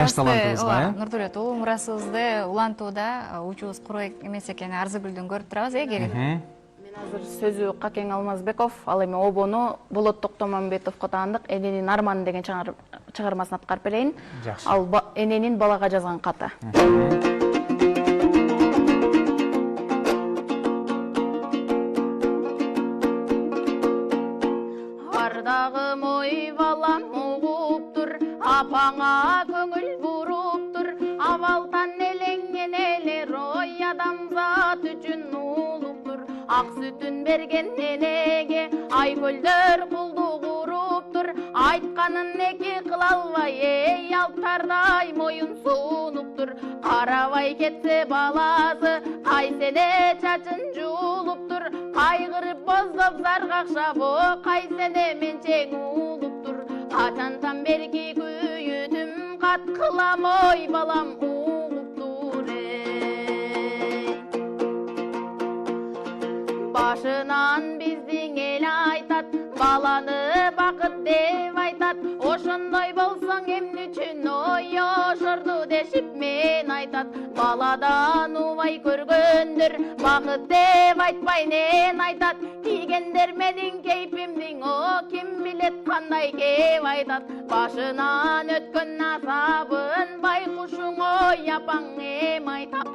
Жаш талантыбызга, Нурдулет, ул мурасыбызды улантууда учубуз куру эмес экени Арзыгүлдөн көрүп турабыз, келип. Мен азыр сөзү Какең Алмазбеков, ал эми обону Болот Токтомамбетовго таандык Эненин Арманы деген чыгармасын аткарып берейин. Ал Эненин балага жазган каты. Ардагым ой балам угуптур, апаңа көңүл буруптур, абалтан элеңген элер ой адамзат үчүн улуптур. Ак сүтүн берген энеге айкөлдөр кулдук уруптур, айтканын эки кыла албай эй алптардай моюн сунуптур. Карабай кетсе баласы кайсене чачын жуулуптур, кайгырып боздоп заргакшап о кайсене менчең улуптур. Качантан берки күйүтүм кат кылам ой балам улуптур. Башынан биздин эл айтат, баланы бакыт деп айтат, ошондой болсоң эмне үчүн ой ошорду дешип мен айтат. Баладан убай көргөндөр бакыт деп айтпай нен айтат, кийгендер менин кейпимдин о ким билет кандай кеп айтат. Башынан өткөн азабын байкушуң ой апаң эм айтат.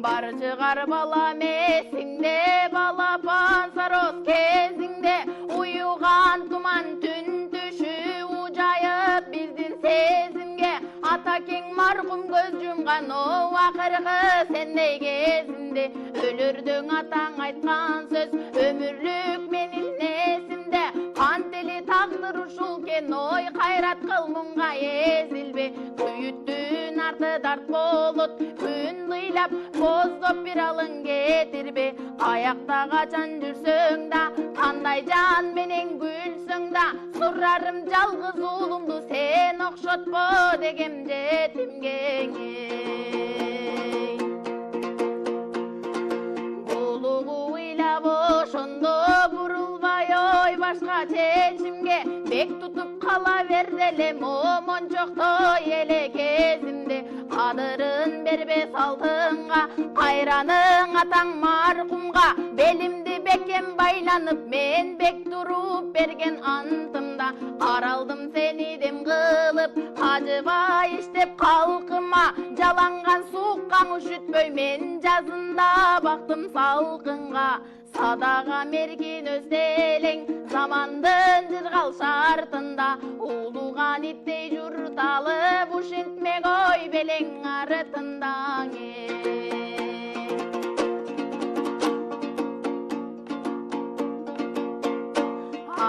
Бар чыгар балам эсиңде, балапан сароз кезиңде, уюган туман түн түшү ужайып биздин сезимге. Ата кең маркум көз жумган о акыркы сендей кезинде, өлөрдөң атаң айткан сөз өмүрлүк менин эсимде. Кантели тагдыр ушул кен ой кайрат кыл мунга эзилбе, күйүттүн арты дарт болот, күн ыйлап боздоп бир алың кетирбе. Аякта качан жүрсөң да, кандай жан менен күлсөң да, сурарым жалгыз уулумду сен окшотпо дегем жетимге. Булугу ыйлап ошондо бурулбай ой башка чечимге, бек тутуп кала берди элем о мончоктой эле кезимде. Кадырын бербе салтыңга, кайраның атаң маркумга, белимди бекем байланып мен бек туруп берген антымда. Каралдым сени дем кылып, ажыбай иштеп калкыма, жаланган суккаң үшүтпөй мен жазында бактым салкынга. Садага мергин өзделең замандын жыргал шартында, улуган иттей журталып ушинтмек ой белең артында.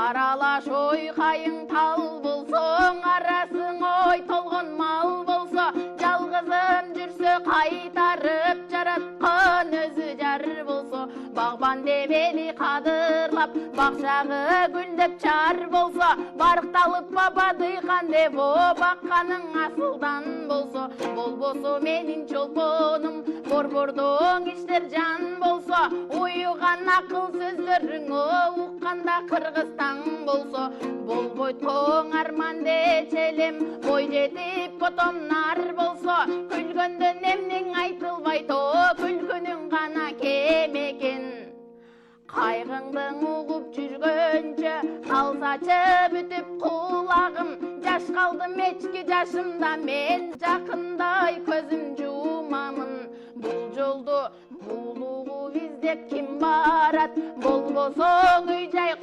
Аралаш ой кайың тал болсоң, арасың ой толгон мал болсо, жалгызым жүрсө кайтарып жараткан өзү жар болсо. Багбан демени кадырлап, бакчагы гүлдөп чар болсо, баркталып баба дыйкан деп о бакканың асылдан болсо. Болбосо менин чолпонум, борбордоң иштер жан болсо, уюган акыл сөздөрүң о укканда Кыргызстан болсо. Болбойт коң арман дечелем, бой жетип потомнар болсо, күлгөндөн эмнең айтылбайт о күлгөнүң гана кем экен. Кайгыңдың угуп жүргөнчө, калсачы бүтүп кулагым, жаш калдым эчки жашымда мен жакындай көзүм жумамын. Бул жолду булугу издеп ким барат, болбосоң үй жай